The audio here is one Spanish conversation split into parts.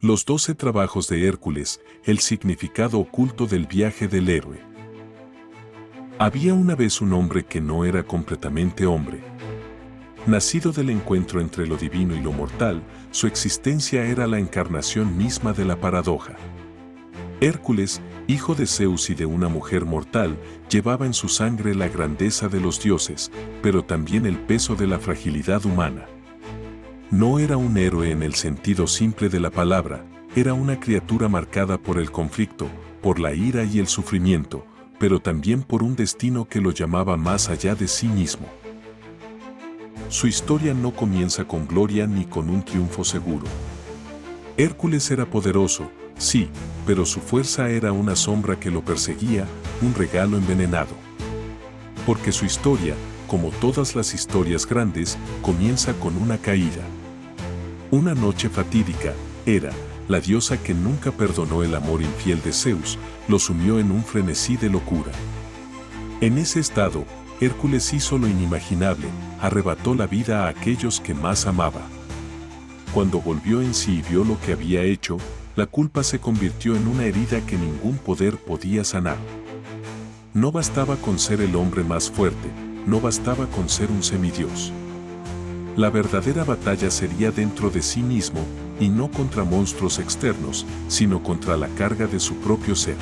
Los 12 trabajos de Hércules, el significado oculto del viaje del héroe. Había una vez un hombre que no era completamente hombre. Nacido del encuentro entre lo divino y lo mortal, su existencia era la encarnación misma de la paradoja. Hércules, hijo de Zeus y de una mujer mortal, llevaba en su sangre la grandeza de los dioses, pero también el peso de la fragilidad humana. No era un héroe en el sentido simple de la palabra, era una criatura marcada por el conflicto, por la ira y el sufrimiento, pero también por un destino que lo llamaba más allá de sí mismo. Su historia no comienza con gloria ni con un triunfo seguro. Hércules era poderoso, sí, pero su fuerza era una sombra que lo perseguía, un regalo envenenado. Porque su historia, como todas las historias grandes, comienza con una caída. Una noche fatídica, Hera, la diosa que nunca perdonó el amor infiel de Zeus, lo sumió en un frenesí de locura. En ese estado, Hércules hizo lo inimaginable, arrebató la vida a aquellos que más amaba. Cuando volvió en sí y vio lo que había hecho, la culpa se convirtió en una herida que ningún poder podía sanar. No bastaba con ser el hombre más fuerte, no bastaba con ser un semidios. La verdadera batalla sería dentro de sí mismo, y no contra monstruos externos, sino contra la carga de su propio ser.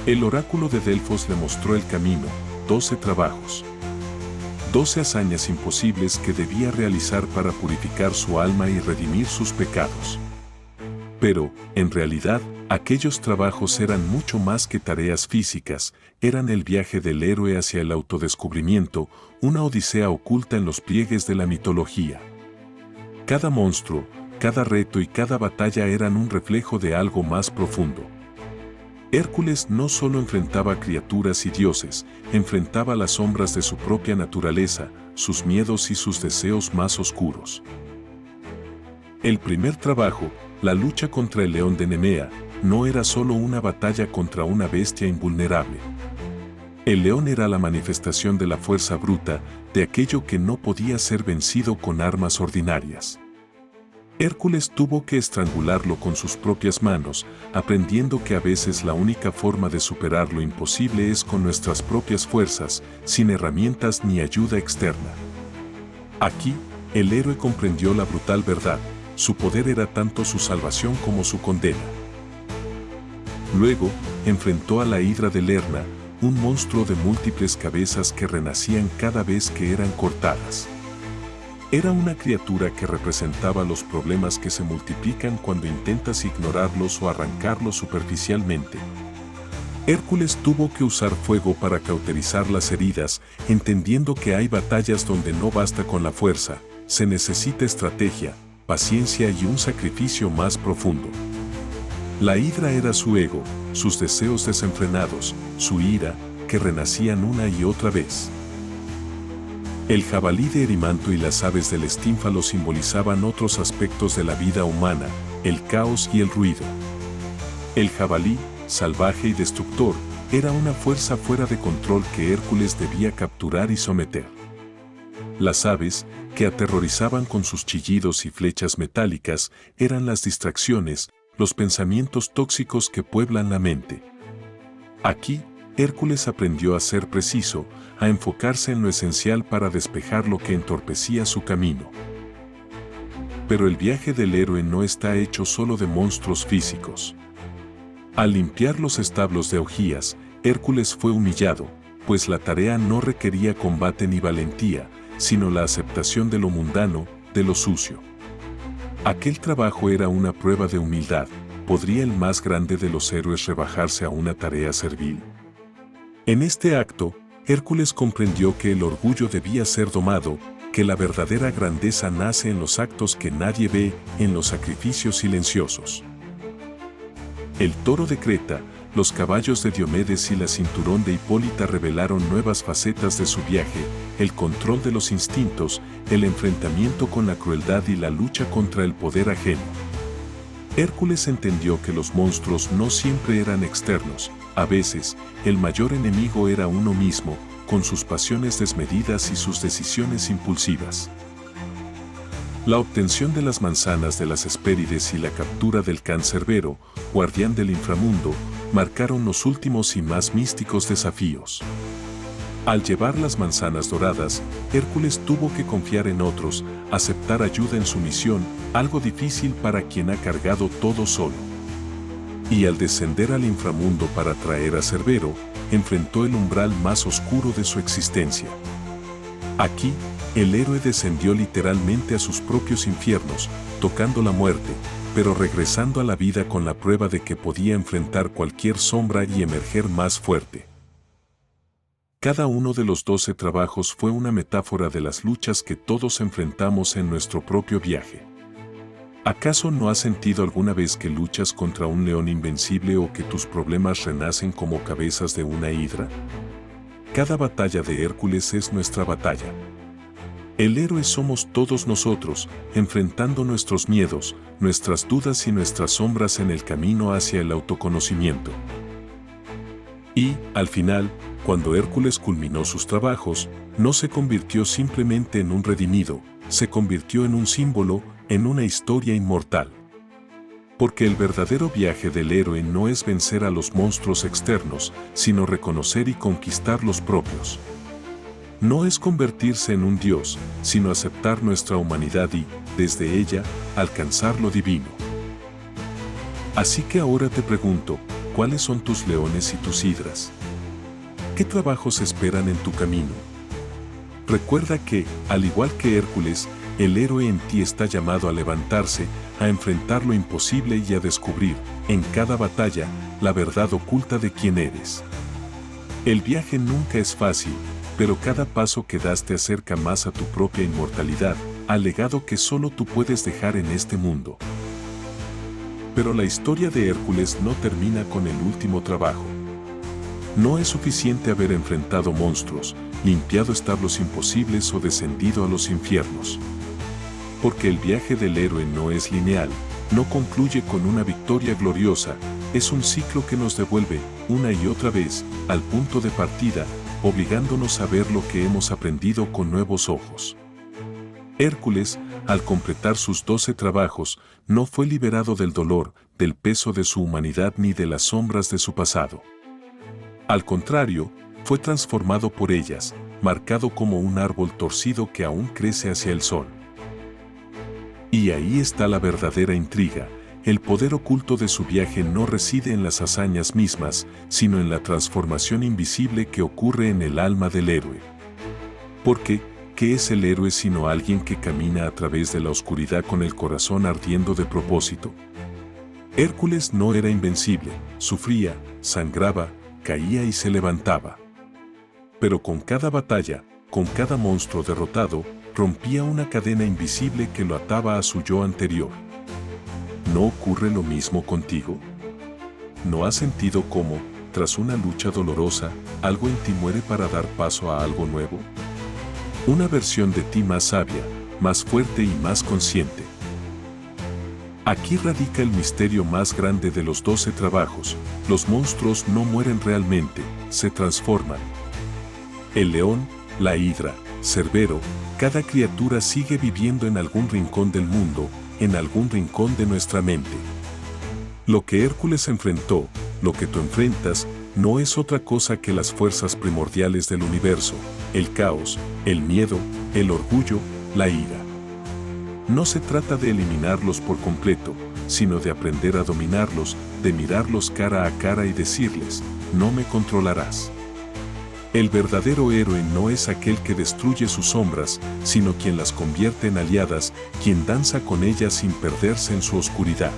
El oráculo de Delfos le mostró el camino, 12 trabajos. 12 hazañas imposibles que debía realizar para purificar su alma y redimir sus pecados. Pero, en realidad, aquellos trabajos eran mucho más que tareas físicas, eran el viaje del héroe hacia el autodescubrimiento, una odisea oculta en los pliegues de la mitología. Cada monstruo, cada reto y cada batalla eran un reflejo de algo más profundo. Hércules no solo enfrentaba criaturas y dioses, enfrentaba las sombras de su propia naturaleza, sus miedos y sus deseos más oscuros. El primer trabajo, la lucha contra el león de Nemea, no era solo una batalla contra una bestia invulnerable. El león era la manifestación de la fuerza bruta, de aquello que no podía ser vencido con armas ordinarias. Hércules tuvo que estrangularlo con sus propias manos, aprendiendo que a veces la única forma de superar lo imposible es con nuestras propias fuerzas, sin herramientas ni ayuda externa. Aquí, el héroe comprendió la brutal verdad, su poder era tanto su salvación como su condena. Luego, enfrentó a la hidra de Lerna, un monstruo de múltiples cabezas que renacían cada vez que eran cortadas. Era una criatura que representaba los problemas que se multiplican cuando intentas ignorarlos o arrancarlos superficialmente. Hércules tuvo que usar fuego para cauterizar las heridas, entendiendo que hay batallas donde no basta con la fuerza, se necesita estrategia, paciencia y un sacrificio más profundo. La hidra era su ego, sus deseos desenfrenados, su ira, que renacían una y otra vez. El jabalí de Erimanto y las aves del estínfalo simbolizaban otros aspectos de la vida humana, el caos y el ruido. El jabalí, salvaje y destructor, era una fuerza fuera de control que Hércules debía capturar y someter. Las aves, que aterrorizaban con sus chillidos y flechas metálicas, eran las distracciones, los pensamientos tóxicos que pueblan la mente. Aquí, Hércules aprendió a ser preciso, a enfocarse en lo esencial para despejar lo que entorpecía su camino. Pero el viaje del héroe no está hecho solo de monstruos físicos. Al limpiar los establos de Augías, Hércules fue humillado, pues la tarea no requería combate ni valentía, sino la aceptación de lo mundano, de lo sucio. Aquel trabajo era una prueba de humildad. ¿Podría el más grande de los héroes rebajarse a una tarea servil? En este acto, Hércules comprendió que el orgullo debía ser domado, que la verdadera grandeza nace en los actos que nadie ve, en los sacrificios silenciosos. El toro de Creta, los caballos de Diomedes y la cinturón de Hipólita revelaron nuevas facetas de su viaje, el control de los instintos, el enfrentamiento con la crueldad y la lucha contra el poder ajeno. Hércules entendió que los monstruos no siempre eran externos, a veces, el mayor enemigo era uno mismo, con sus pasiones desmedidas y sus decisiones impulsivas. La obtención de las manzanas de las Hespérides y la captura del Cancerbero, guardián del inframundo, marcaron los últimos y más místicos desafíos. Al llevar las manzanas doradas, Hércules tuvo que confiar en otros, aceptar ayuda en su misión, algo difícil para quien ha cargado todo solo. Y al descender al inframundo para traer a Cerbero, enfrentó el umbral más oscuro de su existencia. Aquí, el héroe descendió literalmente a sus propios infiernos, tocando la muerte, pero regresando a la vida con la prueba de que podía enfrentar cualquier sombra y emerger más fuerte. Cada uno de los 12 trabajos fue una metáfora de las luchas que todos enfrentamos en nuestro propio viaje. ¿Acaso no has sentido alguna vez que luchas contra un león invencible o que tus problemas renacen como cabezas de una hidra? Cada batalla de Hércules es nuestra batalla. El héroe somos todos nosotros, enfrentando nuestros miedos, nuestras dudas y nuestras sombras en el camino hacia el autoconocimiento. Y, al final, cuando Hércules culminó sus trabajos, no se convirtió simplemente en un redimido, se convirtió en un símbolo, en una historia inmortal. Porque el verdadero viaje del héroe no es vencer a los monstruos externos, sino reconocer y conquistar los propios. No es convertirse en un dios, sino aceptar nuestra humanidad y, desde ella, alcanzar lo divino. Así que ahora te pregunto, ¿cuáles son tus leones y tus hidras? ¿Qué trabajos esperan en tu camino? Recuerda que, al igual que Hércules, el héroe en ti está llamado a levantarse, a enfrentar lo imposible y a descubrir, en cada batalla, la verdad oculta de quién eres. El viaje nunca es fácil, pero cada paso que das te acerca más a tu propia inmortalidad, al legado que solo tú puedes dejar en este mundo. Pero la historia de Hércules no termina con el último trabajo. No es suficiente haber enfrentado monstruos, limpiado establos imposibles o descendido a los infiernos. Porque el viaje del héroe no es lineal, no concluye con una victoria gloriosa, es un ciclo que nos devuelve, una y otra vez, al punto de partida, obligándonos a ver lo que hemos aprendido con nuevos ojos. Hércules, al completar sus 12 trabajos, no fue liberado del dolor, del peso de su humanidad ni de las sombras de su pasado. Al contrario, fue transformado por ellas, marcado como un árbol torcido que aún crece hacia el sol. Y ahí está la verdadera intriga. El poder oculto de su viaje no reside en las hazañas mismas, sino en la transformación invisible que ocurre en el alma del héroe. Porque, ¿qué es el héroe sino alguien que camina a través de la oscuridad con el corazón ardiendo de propósito? Hércules no era invencible, sufría, sangraba, caía y se levantaba. Pero con cada batalla, con cada monstruo derrotado, rompía una cadena invisible que lo ataba a su yo anterior. ¿No ocurre lo mismo contigo? ¿No has sentido cómo, tras una lucha dolorosa, algo en ti muere para dar paso a algo nuevo? Una versión de ti más sabia, más fuerte y más consciente. Aquí radica el misterio más grande de los 12 trabajos. Los monstruos no mueren realmente, se transforman. El león, la hidra, Cerbero, cada criatura sigue viviendo en algún rincón del mundo, en algún rincón de nuestra mente. Lo que Hércules enfrentó, lo que tú enfrentas, no es otra cosa que las fuerzas primordiales del universo, el caos, el miedo, el orgullo, la ira. No se trata de eliminarlos por completo, sino de aprender a dominarlos, de mirarlos cara a cara y decirles, no me controlarás. El verdadero héroe no es aquel que destruye sus sombras, sino quien las convierte en aliadas, quien danza con ellas sin perderse en su oscuridad.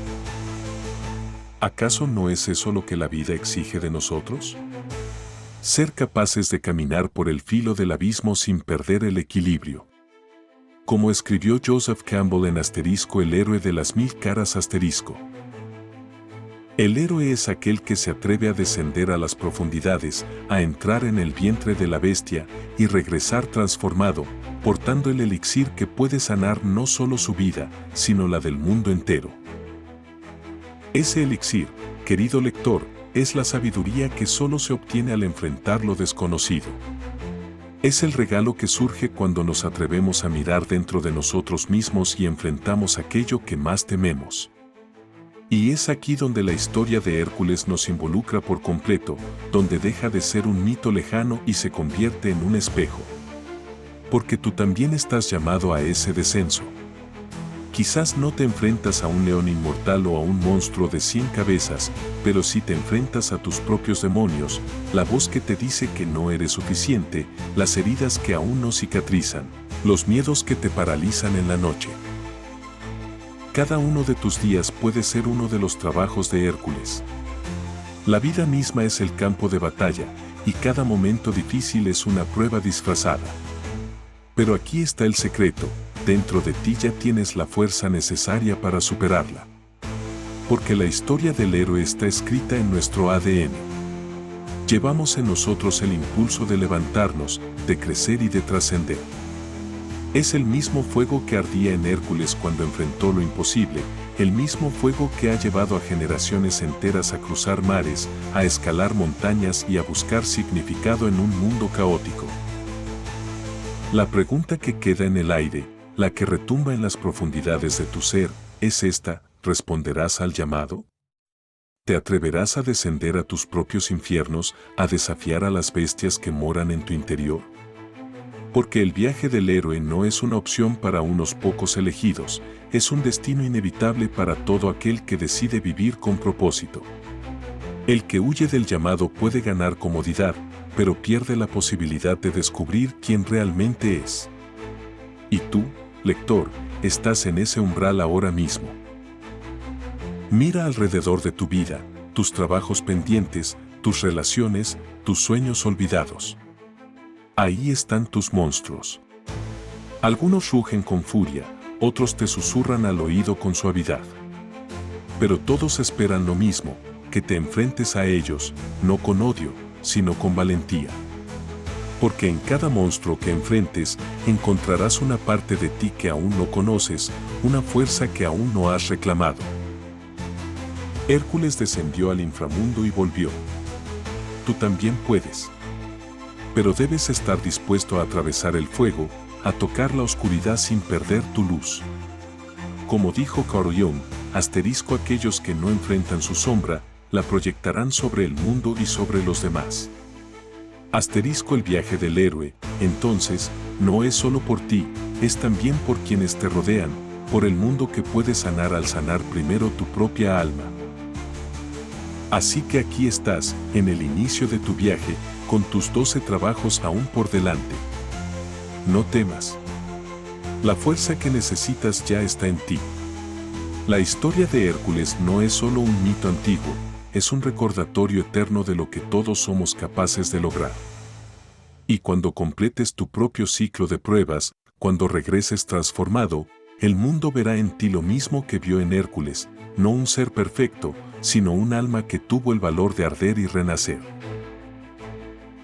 ¿Acaso no es eso lo que la vida exige de nosotros? Ser capaces de caminar por el filo del abismo sin perder el equilibrio. Como escribió Joseph Campbell en El héroe de las 1000 caras. El héroe es aquel que se atreve a descender a las profundidades, a entrar en el vientre de la bestia y regresar transformado, portando el elixir que puede sanar no solo su vida, sino la del mundo entero. Ese elixir, querido lector, es la sabiduría que solo se obtiene al enfrentar lo desconocido. Es el regalo que surge cuando nos atrevemos a mirar dentro de nosotros mismos y enfrentamos aquello que más tememos. Y es aquí donde la historia de Hércules nos involucra por completo, donde deja de ser un mito lejano y se convierte en un espejo. Porque tú también estás llamado a ese descenso. Quizás no te enfrentas a un león inmortal o a un monstruo de 100 cabezas, pero sí te enfrentas a tus propios demonios, la voz que te dice que no eres suficiente, las heridas que aún no cicatrizan, los miedos que te paralizan en la noche. Cada uno de tus días puede ser uno de los trabajos de Hércules. La vida misma es el campo de batalla, y cada momento difícil es una prueba disfrazada. Pero aquí está el secreto. Dentro de ti ya tienes la fuerza necesaria para superarla. Porque la historia del héroe está escrita en nuestro ADN. Llevamos en nosotros el impulso de levantarnos, de crecer y de trascender. Es el mismo fuego que ardía en Hércules cuando enfrentó lo imposible, el mismo fuego que ha llevado a generaciones enteras a cruzar mares, a escalar montañas y a buscar significado en un mundo caótico. La pregunta que queda en el aire, la que retumba en las profundidades de tu ser, es esta: ¿responderás al llamado? ¿Te atreverás a descender a tus propios infiernos, a desafiar a las bestias que moran en tu interior? Porque el viaje del héroe no es una opción para unos pocos elegidos, es un destino inevitable para todo aquel que decide vivir con propósito. El que huye del llamado puede ganar comodidad, pero pierde la posibilidad de descubrir quién realmente es. Y tú, lector, estás en ese umbral ahora mismo. Mira alrededor de tu vida, tus trabajos pendientes, tus relaciones, tus sueños olvidados. Ahí están tus monstruos. Algunos rugen con furia, otros te susurran al oído con suavidad. Pero todos esperan lo mismo, que te enfrentes a ellos, no con odio, sino con valentía. Porque en cada monstruo que enfrentes, encontrarás una parte de ti que aún no conoces, una fuerza que aún no has reclamado. Hércules descendió al inframundo y volvió. Tú también puedes. Pero debes estar dispuesto a atravesar el fuego, a tocar la oscuridad sin perder tu luz. Como dijo Carl Jung, aquellos que no enfrentan su sombra, la proyectarán sobre el mundo y sobre los demás. El viaje del héroe, entonces, no es solo por ti, es también por quienes te rodean, por el mundo que puedes sanar al sanar primero tu propia alma. Así que aquí estás, en el inicio de tu viaje, con tus 12 trabajos aún por delante. No temas. La fuerza que necesitas ya está en ti. La historia de Hércules no es solo un mito antiguo, es un recordatorio eterno de lo que todos somos capaces de lograr. Y cuando completes tu propio ciclo de pruebas, cuando regreses transformado, el mundo verá en ti lo mismo que vio en Hércules, no un ser perfecto, sino un alma que tuvo el valor de arder y renacer.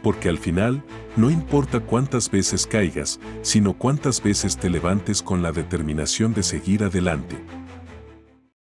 Porque al final, no importa cuántas veces caigas, sino cuántas veces te levantes con la determinación de seguir adelante.